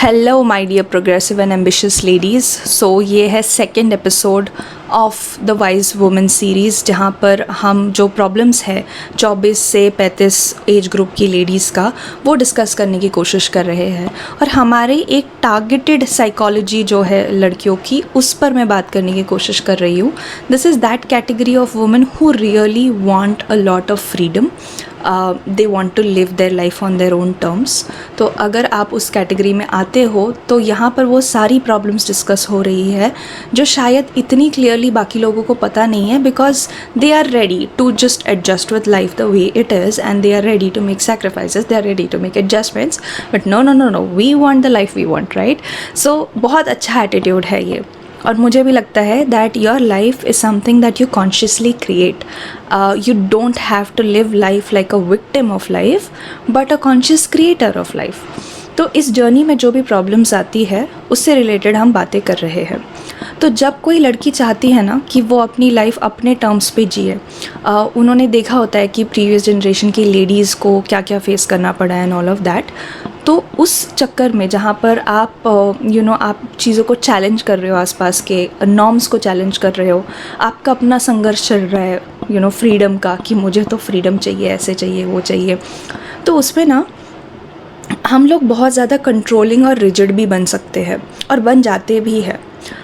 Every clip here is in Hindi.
Hello my dear progressive and ambitious ladies. So ये है second episode of the wise women series, जहाँ पर हम जो प्रॉब्लम्स है 24 से 35 एज ग्रुप की लेडीज़ का वो डिस्कस करने की कोशिश कर रहे हैं। और हमारे एक टारगेटेड साइकोलॉजी जो है लड़कियों की, उस पर मैं बात करने की कोशिश कर रही हूँ। This is that category of women who really want a lot of freedom, they want to live their life on their own terms. तो अगर आप उस कैटेगरी में आते हो तो यहाँ पर वो सारी प्रॉब्लम्स डिस्कस हो रही है जो शायद इतनी क्लियरली बाकी लोगों को पता नहीं है, because they are ready to just adjust with life the way it is and they are ready to make sacrifices, they are ready to make adjustments, but no no no no, we want the life we want, right. So बहुत अच्छा एटीट्यूड है ये, और मुझे भी लगता है that your life is something that you consciously create. You don't have to live life like a victim of life but a conscious creator of life. तो इस जर्नी में जो भी प्रॉब्लम्स आती है उससे रिलेटेड हम बातें कर रहे हैं। तो जब कोई लड़की चाहती है ना कि वो अपनी लाइफ अपने टर्म्स पे जिए, उन्होंने देखा होता है कि प्रीवियस जनरेशन की लेडीज़ को क्या क्या फेस करना पड़ा है एंड ऑल ऑफ दैट। तो उस चक्कर में जहाँ पर आप आप चीज़ों को चैलेंज कर रहे हो, आसपास के नॉर्म्स को चैलेंज कर रहे हो, आपका अपना संघर्ष चल रहा है फ्रीडम का, कि मुझे तो फ्रीडम चाहिए, ऐसे चाहिए, वो चाहिए, तो उसमें ना हम लोग बहुत ज़्यादा कंट्रोलिंग और रिजिड भी बन सकते हैं और बन जाते भी हैं।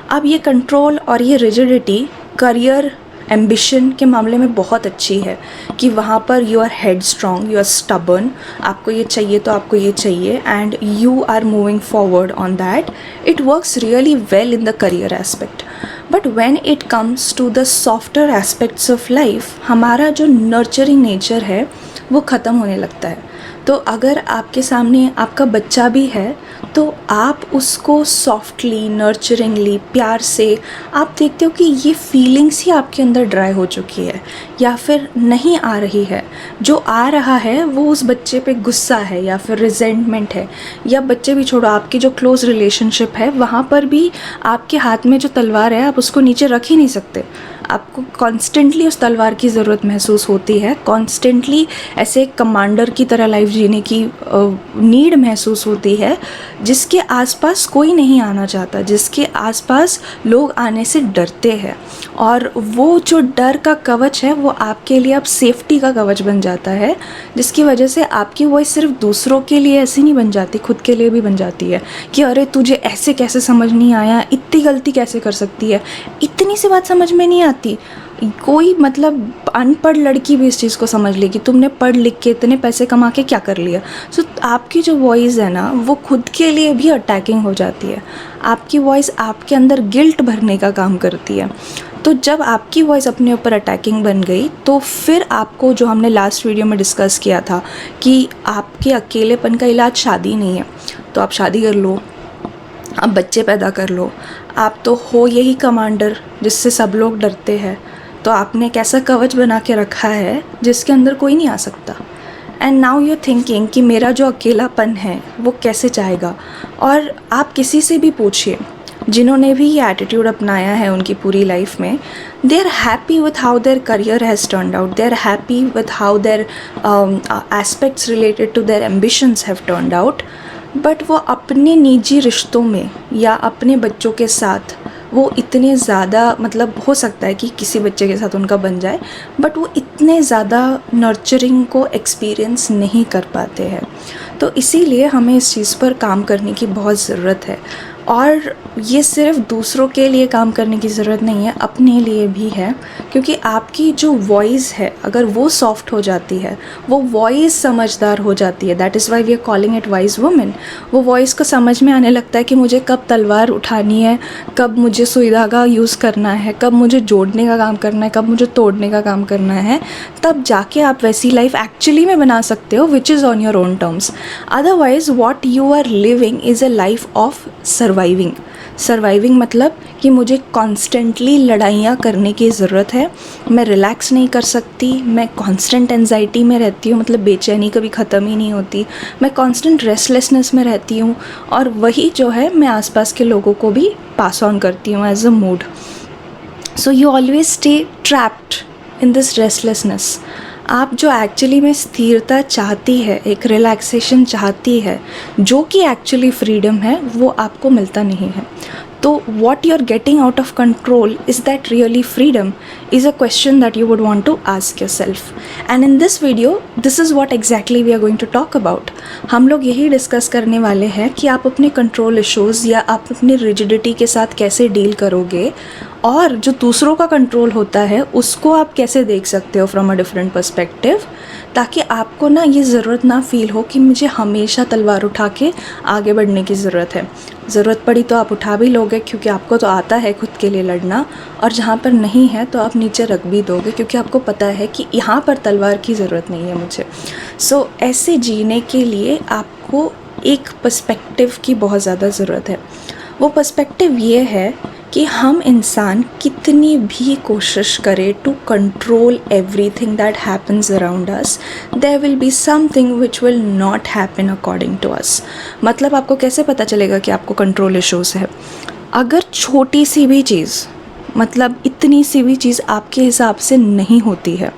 अब ये कंट्रोल और ये रिजिडिटी करियर एम्बिशन के मामले में बहुत अच्छी है कि वहाँ पर you are headstrong, you are stubborn, आपको ये चाहिए तो आपको ये चाहिए and you are moving forward on that. It works really well in the career aspect, but when it comes to the softer aspects of life, हमारा जो नर्चरिंग नेचर है वो ख़त्म होने लगता है। तो अगर आपके सामने आपका बच्चा भी है तो आप उसको सॉफ्टली, नर्चरिंगली, प्यार से आप देखते हो कि ये फीलिंग्स ही आपके अंदर ड्राई हो चुकी है या फिर नहीं आ रही है। जो आ रहा है वो उस बच्चे पे गुस्सा है या फिर रिजेंटमेंट है, या बच्चे भी छोड़ो, आपकी जो क्लोज रिलेशनशिप है वहाँ पर भी आपके हाथ में जो तलवार है आप उसको नीचे रख ही नहीं सकते। आपको कॉन्स्टेंटली उस तलवार की ज़रूरत महसूस होती है, कॉन्स्टेंटली ऐसे कमांडर की तरह लाइफ जीने की नीड महसूस होती है, जिसके आसपास कोई नहीं आना चाहता, जिसके आसपास लोग आने से डरते हैं। और वो जो डर का कवच है वो आपके लिए अब सेफ्टी का कवच बन जाता है, जिसकी वजह से आपकी वॉइस सिर्फ दूसरों के लिए ऐसी नहीं बन जाती, खुद के लिए भी बन जाती है कि अरे तुझे ऐसे कैसे समझ नहीं आया, इतनी गलती कैसे कर सकती है, इतनी सी बात समझ में नहीं आती। कोई मतलब अनपढ़ लड़की भी इस चीज़ को समझ लेगी, तुमने पढ़ लिख के इतने पैसे कमा के क्या कर लिया। सो आपकी जो वॉइस है ना वो खुद के लिए भी अटैकिंग हो जाती है। आपकी वॉइस आपके अंदर गिल्ट भरने का काम करती है। तो जब आपकी वॉइस अपने ऊपर अटैकिंग बन गई तो फिर आपको, जो हमने लास्ट वीडियो में डिस्कस किया था कि आपके अकेलेपन का इलाज शादी नहीं है, तो आप शादी कर लो, आप बच्चे पैदा कर लो, आप तो हो यही कमांडर जिससे सब लोग डरते हैं। तो आपने एक ऐसा कवच बना के रखा है जिसके अंदर कोई नहीं आ सकता। एंड नाउ यू थिंकिंग कि मेरा जो अकेलापन है वो कैसे जाएगा। और आप किसी से भी पूछिए जिन्होंने भी ये एटीट्यूड अपनाया है उनकी पूरी लाइफ में, they are happy with how their career has turned out, they are happy with how their aspects related to their ambitions have turned out, but वो अपने निजी रिश्तों में या अपने बच्चों के साथ वो इतने ज़्यादा, मतलब हो सकता है कि किसी बच्चे के साथ उनका बन जाए, बट वो इतने ज़्यादा नर्चरिंग को एक्सपीरियंस नहीं कर पाते हैं। तो इसीलिए हमें इस चीज़ पर काम करने की बहुत ज़रूरत है। और ये सिर्फ दूसरों के लिए काम करने की ज़रूरत नहीं है, अपने लिए भी है, क्योंकि आपकी जो वॉइस है अगर वो सॉफ्ट हो जाती है, वो वॉइस समझदार हो जाती है, that is why we are calling it wise women. वो वॉइस को समझ में आने लगता है कि मुझे कब तलवार उठानी है, कब मुझे सुई धागा यूज़ करना है, कब मुझे जोड़ने का काम करना है, कब मुझे तोड़ने का काम करना है, तब जाके आप वैसी लाइफ एक्चुअली में बना सकते हो which is on your own terms. Otherwise what you are living is a life of surviving मतलब कि मुझे कॉन्स्टेंटली लड़ाइयाँ करने की ज़रूरत है, मैं रिलैक्स नहीं कर सकती, मैं कॉन्स्टेंट एंजाइटी में रहती हूँ, मतलब बेचैनी कभी ख़त्म ही नहीं होती, मैं कॉन्स्टेंट रेस्टलेसनेस में रहती हूँ, और वही जो है मैं आसपास के लोगों को भी पास ऑन करती हूँ as a mood. So you always stay trapped in this restlessness. आप जो एक्चुअली में स्थिरता चाहती है, एक रिलैक्सेशन चाहती है, जो कि एक्चुअली फ्रीडम है, वो आपको मिलता नहीं है. तो what you're getting out of control, is that really freedom, is a question that you would want to ask yourself. And in this video, this is what exactly we are going to talk about. हम लोग यही डिस्कस करने वाले हैं कि आप अपने कंट्रोल इश्यूज़ या आप अपनी रिजिडिटी के साथ कैसे डील करोगे, और जो दूसरों का कंट्रोल होता है उसको आप कैसे देख सकते हो फ्रॉम अ डिफरेंट पर्सपेक्टिव, ताकि आपको ना ये ज़रूरत ना फील हो कि मुझे हमेशा तलवार उठा के आगे बढ़ने की ज़रूरत है. ज़रूरत पड़ी तो आप उठा भी लोगे क्योंकि आपको तो आता है खुद के लिए लड़ना, और जहाँ पर नहीं है तो आप नीचे रख भी दोगे क्योंकि आपको पता है कि यहाँ पर तलवार की ज़रूरत नहीं है मुझे. सो ऐसे जीने के लिए आपको एक पर्सपेक्टिव की बहुत ज़्यादा ज़रूरत है. वो पर्सपेक्टिव ये है कि हम इंसान कितनी भी कोशिश करें to control everything that happens around us, there will be something which will not happen according to us. मतलब आपको कैसे पता चलेगा कि आपको कंट्रोल इश्यूज़ है? अगर छोटी सी भी चीज़, मतलब इतनी सी भी चीज़ आपके हिसाब से नहीं होती है,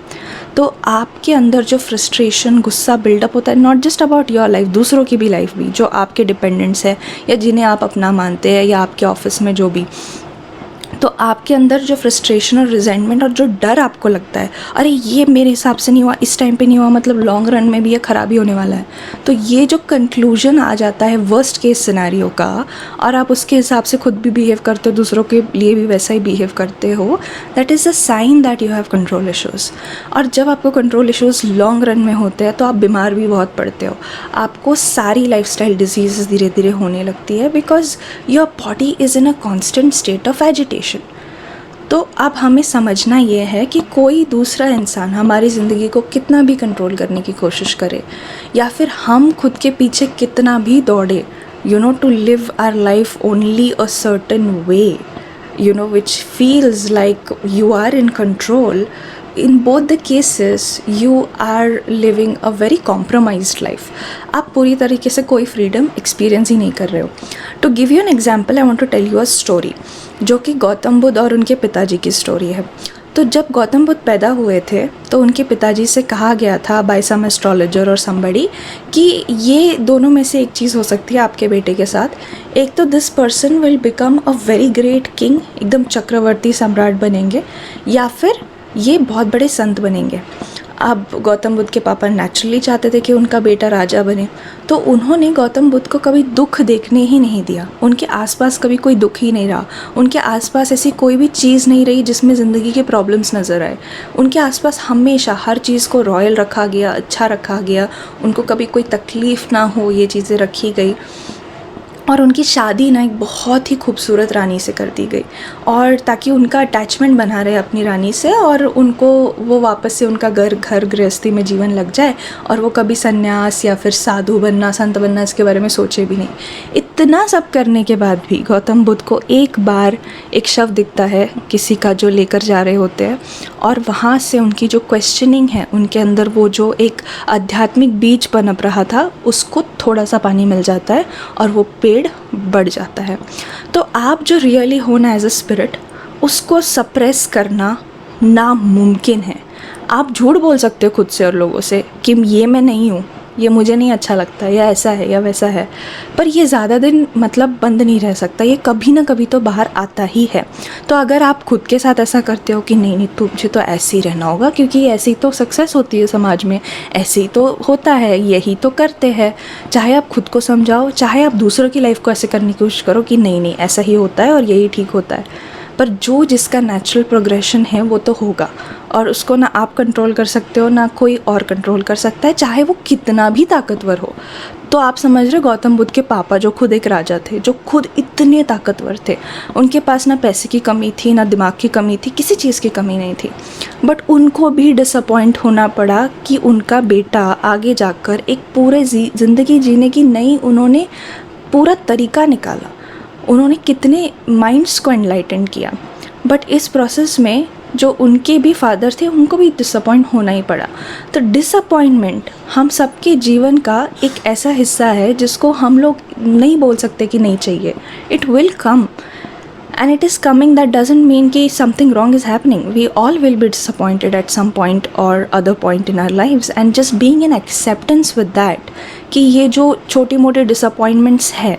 तो आपके अंदर जो फ्रस्ट्रेशन, गुस्सा बिल्डअप होता है, not just about your life, दूसरों की भी लाइफ भी, जो आपके डिपेंडेंट्स है या जिन्हें आप अपना मानते हैं या आपके ऑफिस में जो भी, तो आपके अंदर जो फ्रस्ट्रेशन और रिजेंटमेंट और जो डर आपको लगता है, अरे ये मेरे हिसाब से नहीं हुआ, इस टाइम पे नहीं हुआ, मतलब लॉन्ग रन में भी ये ख़राबी होने वाला है, तो ये जो कंक्लूजन आ जाता है वर्स्ट केस सिनेरियो का, और आप उसके हिसाब से खुद भी बिहेव करते हो, दूसरों के लिए भी वैसा ही बिहेव करते हो, that is a sign that you have control issues. और जब आपको कंट्रोल इश्यूज़ लॉन्ग रन में होते हैं तो आप बीमार भी बहुत पड़ते हो. आपको सारी लाइफस्टाइल डिजीज़ धीरे धीरे होने लगती है, because your body is in a constant state of agitation. तो अब हमें समझना ये है कि कोई दूसरा इंसान हमारी ज़िंदगी को कितना भी कंट्रोल करने की कोशिश करे, या फिर हम खुद के पीछे कितना भी दौड़े, you know, to live our life only a certain way, you know, which feels like you are in control, in both the cases you are living a very compromised life. आप पूरी तरीके से कोई फ्रीडम एक्सपीरियंस ही नहीं कर रहे हो. To give you an example, I want to tell you a story, जो कि गौतम बुद्ध और उनके पिताजी की स्टोरी है. तो जब गौतम बुद्ध पैदा हुए थे तो उनके पिताजी से कहा गया था बाय सम एस्ट्रोलॉजर और समबडी कि ये दोनों में से एक चीज़ हो सकती है आपके बेटे के साथ. एक तो this person will become a very great king, एकदम चक्रवर्ती सम्राट बनेंगे, या फिर ये बहुत बड़े संत बनेंगे. अब गौतम बुद्ध के पापा नेचुरली चाहते थे कि उनका बेटा राजा बने, तो उन्होंने गौतम बुद्ध को कभी दुख देखने ही नहीं दिया. उनके आसपास कभी कोई दुख ही नहीं रहा. उनके आसपास ऐसी कोई भी चीज़ नहीं रही जिसमें ज़िंदगी के प्रॉब्लम्स नज़र आए. उनके आसपास हमेशा हर चीज़ को रॉयल रखा गया, अच्छा रखा गया. उनको कभी कोई तकलीफ़ ना हो, ये चीज़ें रखी गई. और उनकी शादी ना एक बहुत ही खूबसूरत रानी से कर दी गई, और ताकि उनका अटैचमेंट बना रहे अपनी रानी से, और उनको वो वापस से उनका घर गृहस्थी में जीवन लग जाए, और वो कभी सन्यास या फिर साधु बनना, संत बनना, इसके बारे में सोचे भी नहीं. इतना सब करने के बाद भी गौतम बुद्ध को एक बार एक शव दिखता है किसी का जो लेकर जा रहे होते हैं, और वहाँ से उनकी जो क्वेश्चनिंग है, उनके अंदर वो जो एक आध्यात्मिक बीज पनप रहा था, उसको थोड़ा सा पानी मिल जाता है और वो पेड़ बढ़ जाता है. तो आप जो रियली होना एज अ स्पिरिट, उसको सप्रेस करना नामुमकिन है. आप झूठ बोल सकते हो खुद से और लोगों से कि ये मैं नहीं हूँ, ये मुझे नहीं अच्छा लगता, या ऐसा है या वैसा है, पर ये ज़्यादा दिन मतलब बंद नहीं रह सकता. ये कभी ना कभी तो बाहर आता ही है. तो अगर आप खुद के साथ ऐसा करते हो कि नहीं तुझे तो ऐसे ही रहना होगा क्योंकि ऐसी तो सक्सेस होती है समाज में, ऐसे ही तो होता है, यही तो करते हैं, चाहे आप खुद को समझाओ, चाहे आप दूसरों की लाइफ को ऐसे करने की कोशिश करो कि नहीं ऐसा ही होता है और यही ठीक होता है, पर जो जिसका नेचुरल प्रोग्रेशन है वो तो होगा, और उसको ना आप कंट्रोल कर सकते हो ना कोई और कंट्रोल कर सकता है, चाहे वो कितना भी ताकतवर हो. तो आप समझ रहे, गौतम बुद्ध के पापा जो खुद एक राजा थे, जो खुद इतने ताकतवर थे, उनके पास ना पैसे की कमी थी, ना दिमाग की कमी थी, किसी चीज़ की कमी नहीं थी, बट उनको भी डिसअपॉइंट होना पड़ा कि उनका बेटा आगे जाकर एक पूरे ज़िंदगी जीने की नई उन्होंने पूरा तरीका निकाला. उन्होंने कितने माइंड्स को एनलाइटन किया, बट इस प्रोसेस में जो उनके भी फादर थे उनको भी डिसअपॉइंट होना ही पड़ा. तो डिसअपॉइंटमेंट हम सबके जीवन का एक ऐसा हिस्सा है जिसको हम लोग नहीं बोल सकते कि नहीं चाहिए. It will come. and it is coming, that doesn't mean कि something wrong is happening. We all will be disappointed at some point or other point in our lives, and just being in acceptance with that कि ये जो छोटी मोटी disappointments है,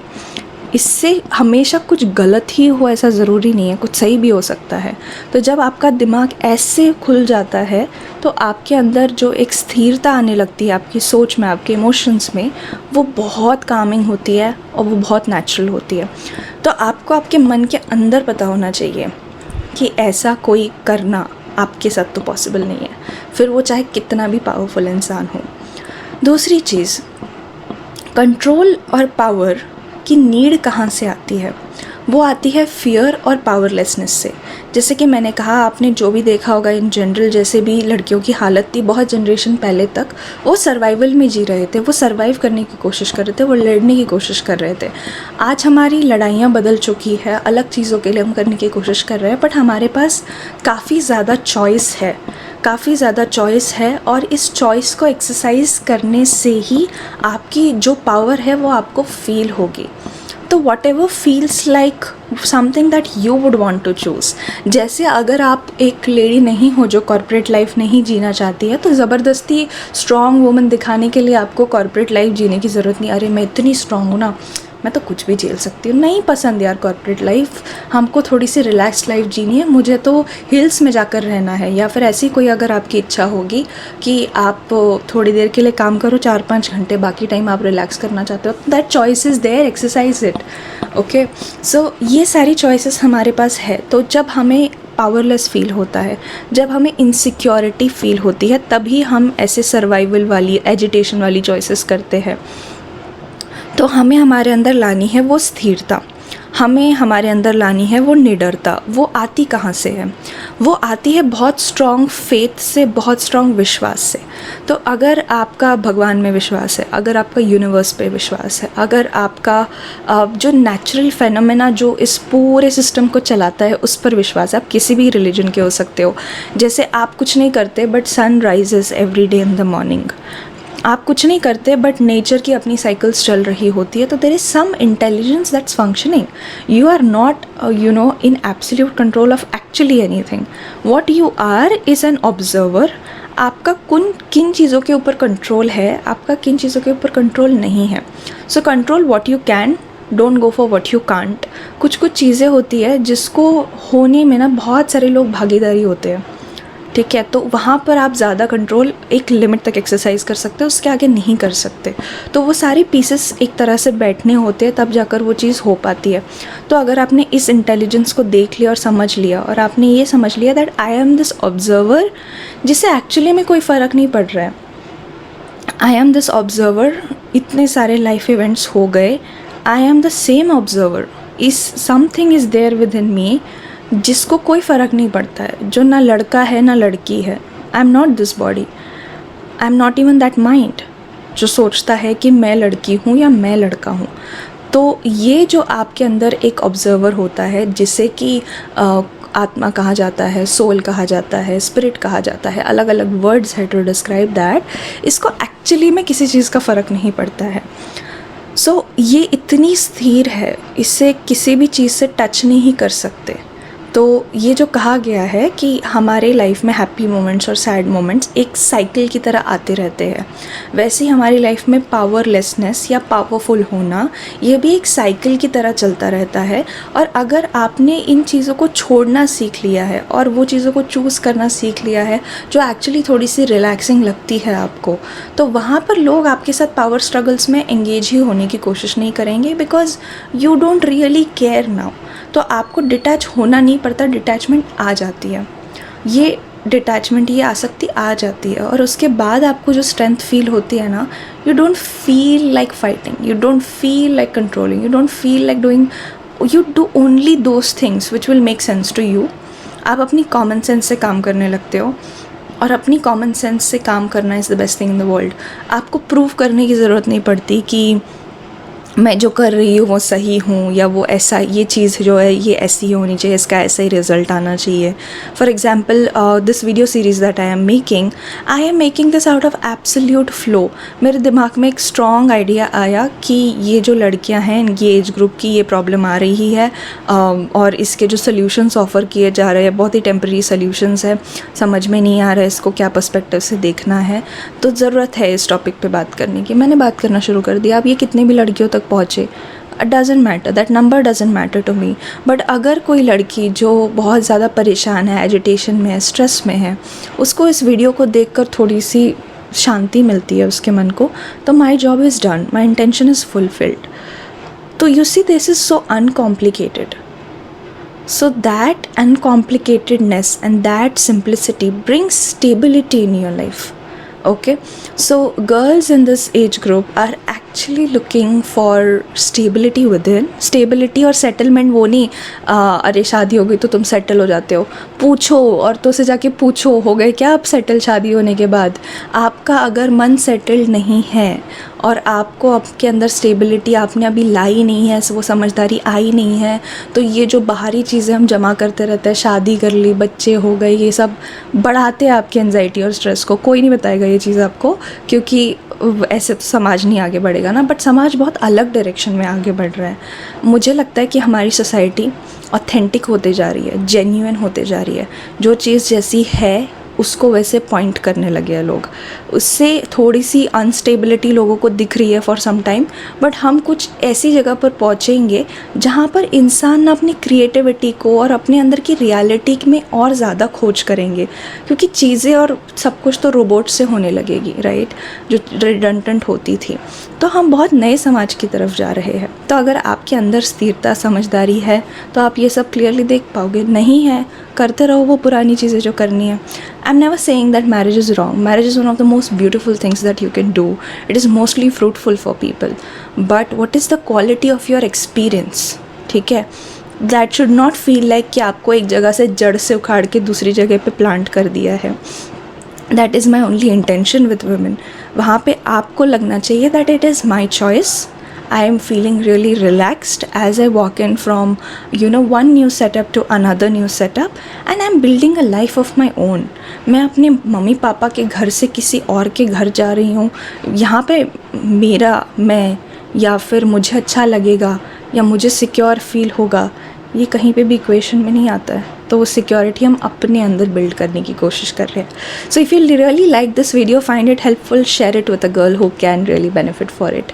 इससे हमेशा कुछ गलत ही हो ऐसा ज़रूरी नहीं है, कुछ सही भी हो सकता है. तो जब आपका दिमाग ऐसे खुल जाता है तो आपके अंदर जो एक स्थिरता आने लगती है आपकी सोच में, आपके इमोशंस में, वो बहुत कामिंग होती है और वो बहुत नेचुरल होती है. तो आपको आपके मन के अंदर पता होना चाहिए कि ऐसा कोई करना आपके साथ तो पॉसिबल नहीं है, फिर वो चाहे कितना भी पावरफुल इंसान हो. दूसरी चीज़, कंट्रोल और पावर की नीड कहाँ से आती है? वो आती है फियर और पावरलेसनेस से. जैसे कि मैंने कहा, आपने जो भी देखा होगा इन जनरल, जैसे भी लड़कियों की हालत थी बहुत जनरेशन पहले तक, वो सर्वाइवल में जी रहे थे, वो सर्वाइव करने की कोशिश कर रहे थे, वो लड़ने की कोशिश कर रहे थे. आज हमारी लड़ाइयाँ बदल चुकी है, अलग चीज़ों के लिए हम करने की कोशिश कर रहे हैं, बट हमारे पास काफ़ी ज़्यादा चॉइस है, काफ़ी ज़्यादा चॉइस है. और इस चॉइस को एक्सरसाइज करने से ही आपकी जो पावर है वो आपको फील होगी. तो whatever feels like something that you would want to choose. जैसे अगर आप एक लेडी नहीं हो जो कॉर्पोरेट लाइफ नहीं जीना चाहती है, तो ज़बरदस्ती स्ट्रॉन्ग वुमन दिखाने के लिए आपको कॉर्पोरेट लाइफ जीने की ज़रूरत नहीं. अरे मैं इतनी स्ट्रॉन्ग हूँ ना, मैं तो कुछ भी झेल सकती हूँ. नहीं पसंद यार कॉर्पोरेट लाइफ, हमको थोड़ी सी रिलैक्स्ड लाइफ जीनी है, मुझे तो हिल्स में जाकर रहना है. या फिर ऐसी कोई अगर आपकी इच्छा होगी कि आप थोड़ी देर के लिए काम करो 4-5 घंटे, बाकी टाइम आप रिलैक्स करना चाहते हो, that choice is there, exercise it. Okay, so ये सारी चॉइसेस हमारे पास है. तो जब हमें पावरलेस फील होता है, जब हमें इनसिक्योरिटी फील होती है, तभी हम ऐसे सर्वाइवल वाली, एजिटेशन वाली चॉइसेस करते हैं. तो हमें हमारे अंदर लानी है वो स्थिरता, हमें हमारे अंदर लानी है वो निडरता. वो आती कहाँ से है? वो आती है बहुत स्ट्रॉन्ग फेथ से, बहुत स्ट्रॉन्ग विश्वास से. तो अगर आपका भगवान में विश्वास है, अगर आपका यूनिवर्स पे विश्वास है, अगर आपका जो नेचुरल फेनोमेना जो इस पूरे सिस्टम को चलाता है उस पर विश्वास है, आप किसी भी रिलीजन के हो सकते हो. जैसे आप कुछ नहीं करते but sun rises every day in the morning, आप कुछ नहीं करते बट नेचर की अपनी साइकिल्स चल रही होती है. तो there is some intelligence that's functioning. You are not in absolute control of actually anything. What you are is an observer. आपका किन चीज़ों के ऊपर कंट्रोल है, आपका किन चीज़ों के ऊपर कंट्रोल नहीं है. So control what you can, don't go for what you can't. कुछ चीज़ें होती है जिसको होने में ना बहुत सारे लोग भागीदारी होते हैं, ठीक है. तो वहाँ पर आप ज़्यादा कंट्रोल एक लिमिट तक एक्सरसाइज कर सकते हो, उसके आगे नहीं कर सकते. तो वो सारी पीसेस एक तरह से बैठने होते हैं, तब जाकर वो चीज़ हो पाती है. तो अगर आपने इस इंटेलिजेंस को देख लिया और समझ लिया, और आपने ये समझ लिया that I am this observer, जिससे एक्चुअली में कोई फ़र्क नहीं पड़ रहा है. आई एम दिस ऑब्जर्वर, इतने सारे लाइफ इवेंट्स हो गए, I am the same observer. इस something is there within me जिसको कोई फ़र्क नहीं पड़ता है, जो ना लड़का है ना लड़की है. I am not this body, I am not even that mind जो सोचता है कि मैं लड़की हूँ या मैं लड़का हूँ. तो ये जो आपके अंदर एक ऑब्जर्वर होता है, जिसे कि आत्मा कहा जाता है, सोल कहा जाता है, स्पिरिट कहा जाता है, अलग अलग वर्ड्स है टू डिस्क्राइब दैट. इसको एक्चुअली में किसी चीज़ का फ़र्क नहीं पड़ता है. सो ये इतनी स्थिर है, इससे किसी भी चीज़ से टच नहीं कर सकते. तो ये जो कहा गया है कि हमारे लाइफ में हैप्पी मोमेंट्स और सैड मोमेंट्स एक साइकिल की तरह आते रहते हैं, वैसे ही हमारी लाइफ में पावरलेसनेस या पावरफुल होना ये भी एक साइकिल की तरह चलता रहता है. और अगर आपने इन चीज़ों को छोड़ना सीख लिया है और वो चीज़ों को चूज़ करना सीख लिया है जो एक्चुअली थोड़ी सी रिलैक्सिंग लगती है आपको, तो वहाँ पर लोग आपके साथ पावर स्ट्रगल्स में एंगेज ही होने की कोशिश नहीं करेंगे, because you don't really care now. तो आपको डिटैच होना नहीं पड़ता, डिटैचमेंट आ जाती है. ये डिटैचमेंट, ये आसक्ति आ जाती है, और उसके बाद आपको जो स्ट्रेंथ फील होती है ना, you don't feel like fighting, you don't feel like controlling, you don't feel like doing, you do only those things which will make sense to you. आप अपनी कॉमन सेंस से काम करने लगते हो, और अपनी कॉमन सेंस से काम करना is the best thing in the world. आपको प्रूव करने की ज़रूरत नहीं पड़ती कि मैं जो कर रही हूँ वो सही हूँ, या वो ऐसा, ये चीज़ जो है ये ऐसी ही होनी चाहिए, इसका ऐसा ही रिज़ल्ट आना चाहिए. For example this video series that I am making this out of absolute flow. मेरे दिमाग में एक स्ट्रॉन्ग आइडिया आया कि ये जो लड़कियाँ हैं, इनकी एज ग्रुप की ये प्रॉब्लम आ रही है, और इसके जो सोल्यूशंस ऑफ़र किए जा रहे हैं बहुत ही टेम्प्रेरी सोल्यूशंस है, समझ में नहीं आ रहा है इसको क्या पर्सपेक्टिव से देखना है, तो ज़रूरत है इस टॉपिक पे बात करने की. मैंने बात करना शुरू कर दिया. अब ये कितनी भी लड़कियों तक पहुँचे, doesn't matter, that number doesn't matter to me. But अगर कोई लड़की जो बहुत ज़्यादा परेशान है, एजिटेशन में है, स्ट्रेस में है, उसको इस वीडियो को देखकर थोड़ी सी शांति मिलती है उसके मन को, तो my job is done, my intention is fulfilled. तो you see this is so uncomplicated. So that uncomplicatedness and that simplicity brings stability in your life. Okay, so girls in this age group are actually looking for stability within. Stability और settlement वो नहीं, अरे शादी हो गई तो तुम सेटल हो जाते हो. पूछो, औरतों से जाके पूछो, हो गए क्या आप सेटल शादी होने के बाद? आपका अगर मन सेटल्ड नहीं है और आपको आपके अंदर स्टेबिलिटी आपने अभी लाई नहीं है, वो समझदारी आई नहीं है, तो ये जो बाहरी चीज़ें हम जमा करते रहते हैं, शादी कर ली, बच्चे हो गए, ये सब बढ़ाते हैं आपकी एंजाइटी और स्ट्रेस को. कोई नहीं बताएगा ये चीज़ आपको, क्योंकि ऐसे तो समाज नहीं आगे बढ़ेगा ना. बट समाज बहुत अलग डायरेक्शन में आगे बढ़ रहा है. मुझे लगता है कि हमारी सोसाइटी ऑथेंटिक होते जा रही है, जेन्युइन होते जा रही है. जो चीज़ जैसी है उसको वैसे पॉइंट करने लगे हैं लोग. उससे थोड़ी सी अनस्टेबिलिटी लोगों को दिख रही है फॉर सम टाइम, बट हम कुछ ऐसी जगह पर पहुँचेंगे जहाँ पर इंसान अपनी क्रिएटिविटी को और अपने अंदर की रियलिटी में और ज़्यादा खोज करेंगे, क्योंकि चीज़ें और सब कुछ तो रोबोट से होने लगेगी, राइट, जो रिडंडेंट होती थी. तो हम बहुत नए समाज की तरफ जा रहे हैं. तो अगर आपके अंदर स्थिरता, समझदारी है, तो आप ये सब क्लियरली देख पाओगे. नहीं है, करते रहो वो पुरानी चीज़ें जो करनी है. I'm never saying that marriage is wrong. Marriage is one of the most beautiful things that you can do. It is mostly fruitful for people. But what is the quality of your experience? ठीक है, that should not feel like कि आपको एक जगह से जड़ से उखाड़ के दूसरी जगह पे प्लांट कर दिया है. That is my only intention with women. वहाँ पे आपको लगना चाहिए that it is my choice. I am feeling really relaxed as I walk in from one new setup to another new setup, and I am building a life of my own. मैं अपने मम्मी पापा के घर से किसी और के घर जा रही हूँ. यहाँ पे मेरा मैं, या फिर मुझे अच्छा लगेगा, या मुझे सिक्योर फील होगा, ये कहीं पे भी इक्वेशन में नहीं आता है. तो वो सिक्योरिटी हम अपने अंदर बिल्ड करने की कोशिश कर रहे हैं. So if you really like this video, find it helpful, share it with a girl who can really benefit for it.